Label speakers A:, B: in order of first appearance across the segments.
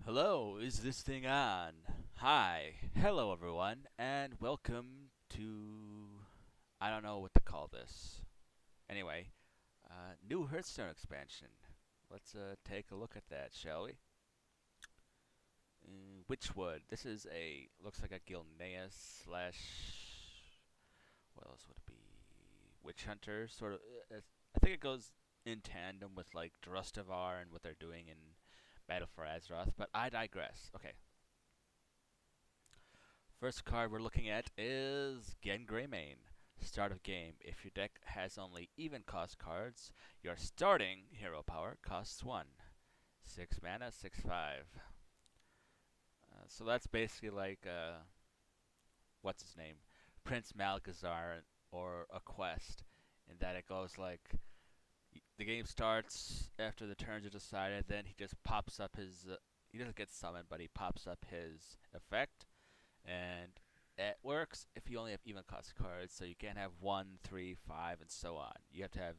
A: Hello, is this thing on? Hi, hello everyone, and welcome to. I don't know what to call this. Anyway, new Hearthstone expansion. Let's take a look at that, shall we? Witchwood. This is a. Looks like a Gilneas slash. What else would it be? Witch Hunter, sort of. I think it goes in tandem with like Drustavar and what they're doing in Battle for Azeroth, but I digress. Okay, first card we're looking at is Gen Greymane. Start of game. If your deck has only even cost cards, your starting hero power costs 1. 6 mana, 6/5. So that's basically like, what's his name? Prince Malgazar or a quest, in that it goes like the game starts after the turns are decided, then he just pops up his. He doesn't get summoned, but he pops up his effect, and it works if you only have even cost cards, so you can't have 1, 3, 5, and so on. You have to have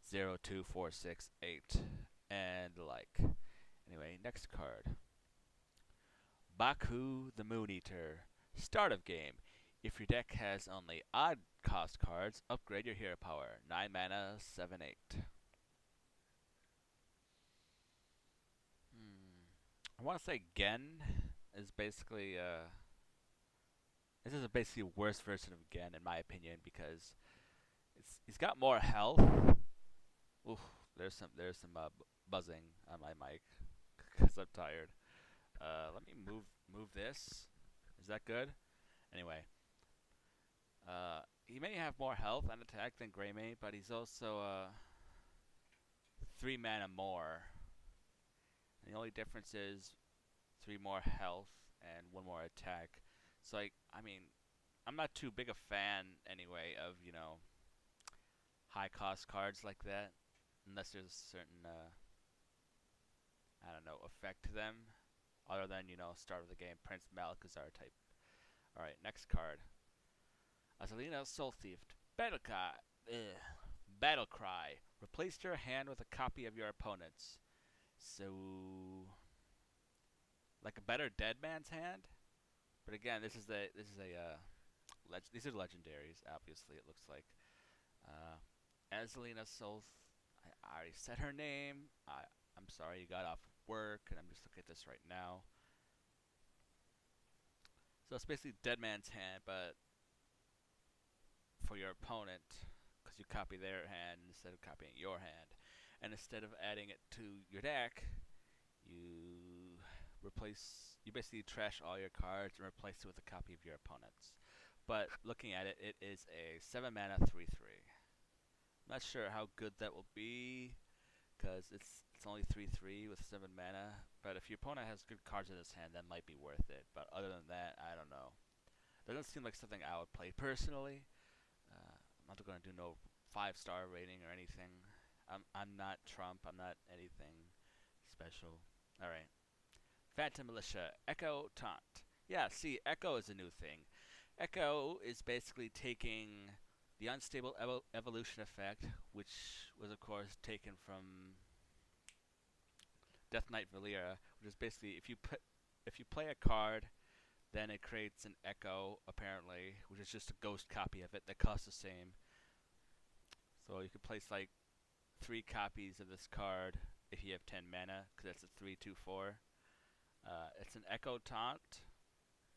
A: 0, 2, 4, 6, 8, and like. Anyway, next card. Baku the Moon Eater. Start of game. If your deck has only odd cost cards, upgrade your hero power. 9 mana, 7, 8. I want to say Gen is basically this is a basically worse version of Gen in my opinion because he's got more health. Oof, there's some buzzing on my mic because I'm tired. Let me move this. Is that good? Anyway, he may have more health and attack than Greymane, but he's also 3 mana more. And the only difference is 3 more health and 1 more attack. So I mean, I'm not too big a fan anyway of high cost cards like that, unless there's a certain I don't know effect to them, other than start of the game Prince Malakazar type. All right, next card. Azalina Soul Thief. Battle Cry. Battle Cry. Replace your hand with a copy of your opponent's. So, like a better dead man's hand. But again, these are legendaries. Obviously, it looks like Azalina Soul. I already said her name. I'm sorry you got off work, and I'm just looking at this right now. So it's basically dead man's hand, but for your opponent, because you copy their hand instead of copying your hand, and instead of adding it to your deck, you you basically trash all your cards and replace it with a copy of your opponent's. But looking at it, it is a 7 mana 3/3. Not sure how good that will be because it's only 3/3 with 7 mana. But if your opponent has good cards in his hand, that might be worth it. But other than that, I don't know. Doesn't seem like something I would play personally. I'm not going to do no 5-star rating or anything. I'm not Trump. I'm not anything special. All right. Phantom Militia Echo Taunt. Yeah, see, Echo is a new thing. Echo is basically taking the unstable evolution effect, which was of course taken from Death Knight Valera, which is basically if you play a card, then it creates an Echo apparently, which is just a ghost copy of it that costs the same. So you could place like 3 copies of this card if you have 10 mana, because that's a 3/2/4. It's an Echo Taunt.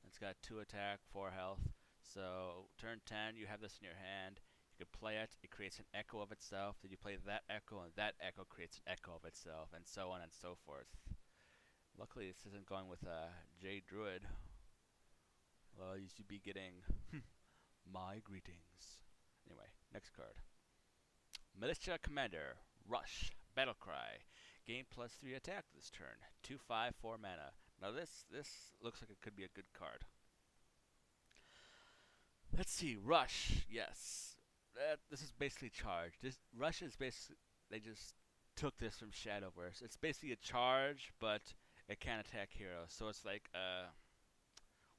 A: It's got 2 attack, 4 health. So turn 10, you have this in your hand. You can play it. It creates an echo of itself. Then you play that echo, and that echo creates an echo of itself, and so on and so forth. Luckily, this isn't going with J Druid. Well, you should be getting my greetings. Anyway, next card. Militia Commander. Rush. Battle Cry. Gain +3 attack this turn. 2/5, 4 mana. Now this looks like it could be a good card. Let's see, Rush. Yes, this is basically charge. This Rush is basically they just took this from Shadowverse. It's basically a charge, but it can't attack heroes. So it's like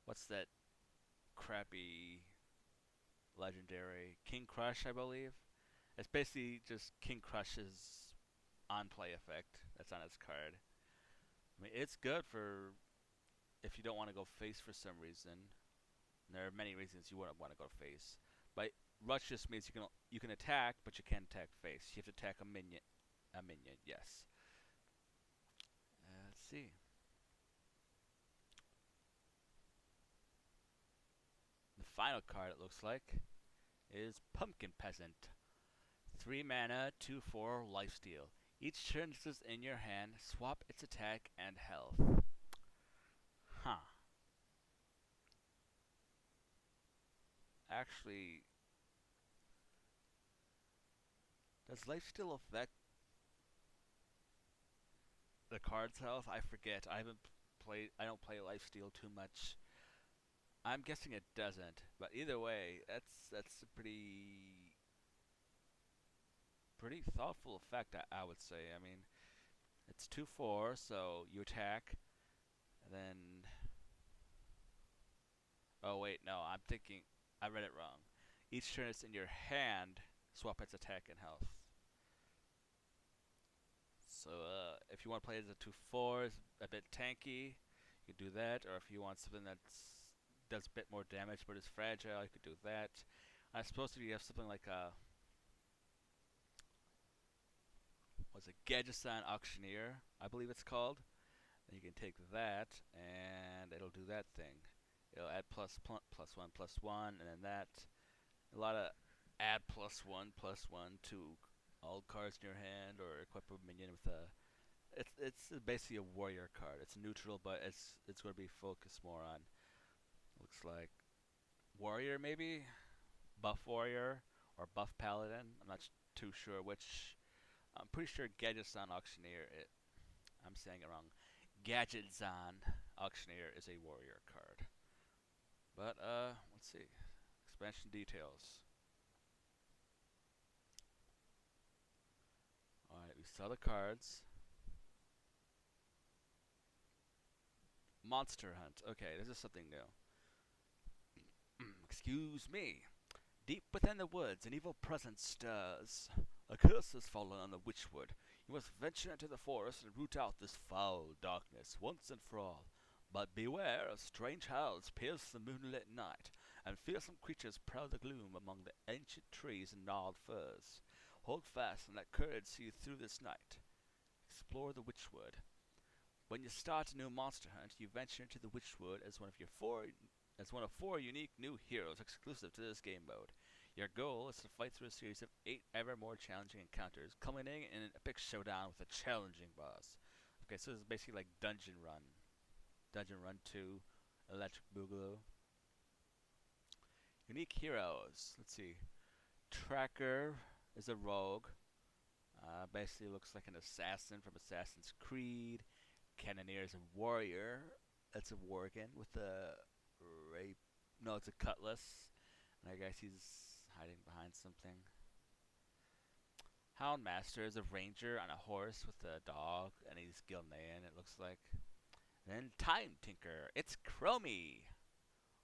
A: what's that crappy legendary King Crush, I believe. It's basically just King Crush's on play effect that's on his card. I mean, it's good for if you don't want to go face for some reason. And there are many reasons you wouldn't want to go face. But rush just means you can attack, but you can't attack face. You have to attack a minion. A minion, yes. Let's see. The final card, it looks like, is Pumpkin Peasant. 3 mana, 2/4 lifesteal. Each turn this is in your hand, swap its attack and health. Huh. Actually, does lifesteal affect the card's health? I forget. I don't play lifesteal too much. I'm guessing it doesn't, but either way, that's a pretty thoughtful effect, I would say. I mean, it's 2/4, so you attack, and then. Oh wait, no, I'm thinking I read it wrong. Each turn it's in your hand, swap its attack and health. So if you want to play it as a 2/4, it's a bit tanky, you could do that. Or if you want something that does a bit more damage but is fragile, you could do that. I suppose if you have something like a Gadgesan Auctioneer, I believe it's called. Then you can take that and it'll do that thing. It'll add +1/+1, and then that. A lot of add +1/+1 to all cards in your hand, or equip a minion with a. It's basically a warrior card. It's neutral, but it's going to be focused more on. Looks like warrior maybe, buff warrior or buff paladin. I'm not too sure which. I'm pretty sure Gadgetzan Auctioneer. I'm saying it wrong. Gadgetzan Auctioneer is a warrior card. But let's see. Expansion details. Alright, we saw the cards. Monster Hunt. Okay, this is something new. Excuse me. Deep within the woods, an evil presence stirs. A curse has fallen on the Witchwood. You must venture into the forest and root out this foul darkness once and for all. But beware, strange howls pierce the moonlit night, and fearsome creatures prowl the gloom among the ancient trees and gnarled firs. Hold fast and let courage see you through this night. Explore the Witchwood. When you start a new monster hunt, you venture into the Witchwood as one of 4 unique new heroes exclusive to this game mode. Your goal is to fight through a series of 8 ever more challenging encounters, culminating in an epic showdown with a challenging boss. Okay, so this is basically like Dungeon Run. Dungeon Run 2, Electric Boogaloo. Unique heroes. Let's see. Tracker is a rogue. Basically looks like an assassin from Assassin's Creed. Cannoneer is a warrior. That's a worgen with a rape. No, it's a cutlass. And I guess he's hiding behind something. Houndmaster is a ranger on a horse with a dog, and he's Gilnean, it looks like. And then Time Tinker. It's Chromie.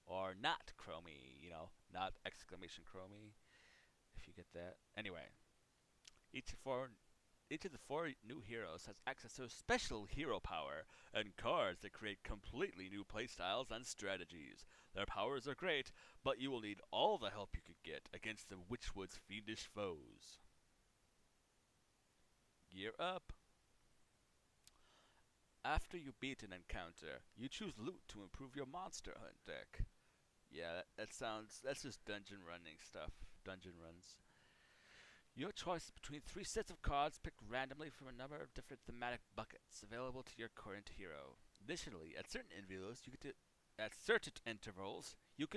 A: Or not Chromie, you know, not exclamation Chromie, if you get that. Anyway, each of the 4 new heroes has access to a special hero power and cards that create completely new playstyles and strategies. Their powers are great, but you will need all the help you could get against the Witchwood's fiendish foes. Gear up. After you beat an encounter, you choose loot to improve your monster hunt deck. Yeah, that's just dungeon running stuff. Dungeon runs. Your choice is between 3 sets of cards picked randomly from a number of different thematic buckets available to your current hero. Additionally, at certain intervals, you get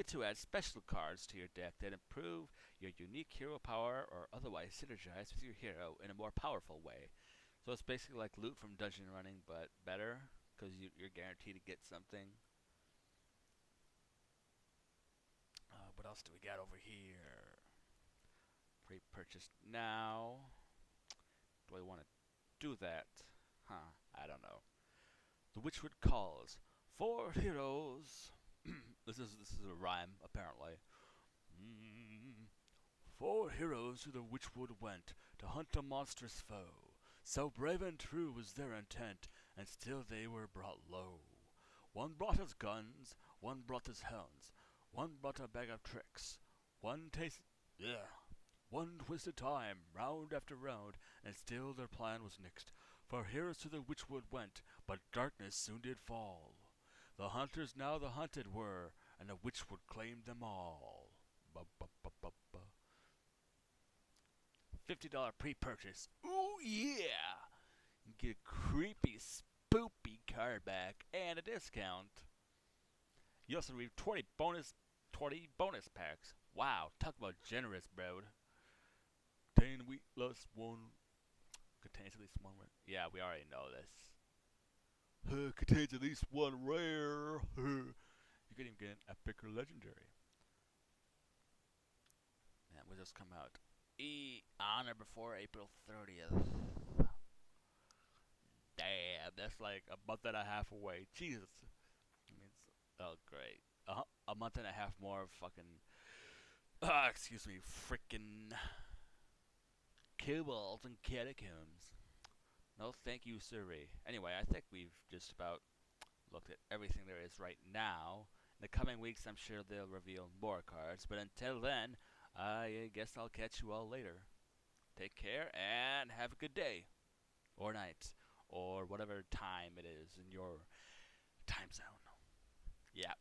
A: to add special cards to your deck that improve your unique hero power or otherwise synergize with your hero in a more powerful way. So it's basically like loot from dungeon running, but better, because you're guaranteed to get something. What else do we got over here? Pre-purchased now. Do I want to do that? Huh, I don't know. The Witchwood calls. 4 heroes. This is a rhyme, apparently. 4 heroes to the Witchwood went to hunt a monstrous foe. So brave and true was their intent, and still they were brought low. One brought his guns, one brought his hounds, one brought a bag of tricks, one taste, yeah, one twisted time, round after round, and still their plan was nixed. For heroes to the Witchwood went, but darkness soon did fall. The hunters now the hunted were, and the Witchwood claimed them all. Ba-ba-ba-ba-ba. $50 pre-purchase. Ooh yeah! Get a creepy, spoopy card back and a discount. You also receive 20 bonus packs. Wow, talk about generous, bro. Contain wheat plus one. Contains at least one. Yeah, we already know this. Contains at least one rare. You can even get an epic or legendary. And will just come out on or before April 30th. Damn, that's like a month and a half away. Jesus. I mean, oh, great. A month and a half more of fucking. Excuse me, freaking. Kobolds and catacombs. No, thank you, sirree. Anyway, I think we've just about looked at everything there is right now. In the coming weeks, I'm sure they'll reveal more cards. But until then, I guess I'll catch you all later. Take care and have a good day. Or night. Or whatever time it is in your time zone. Yeah.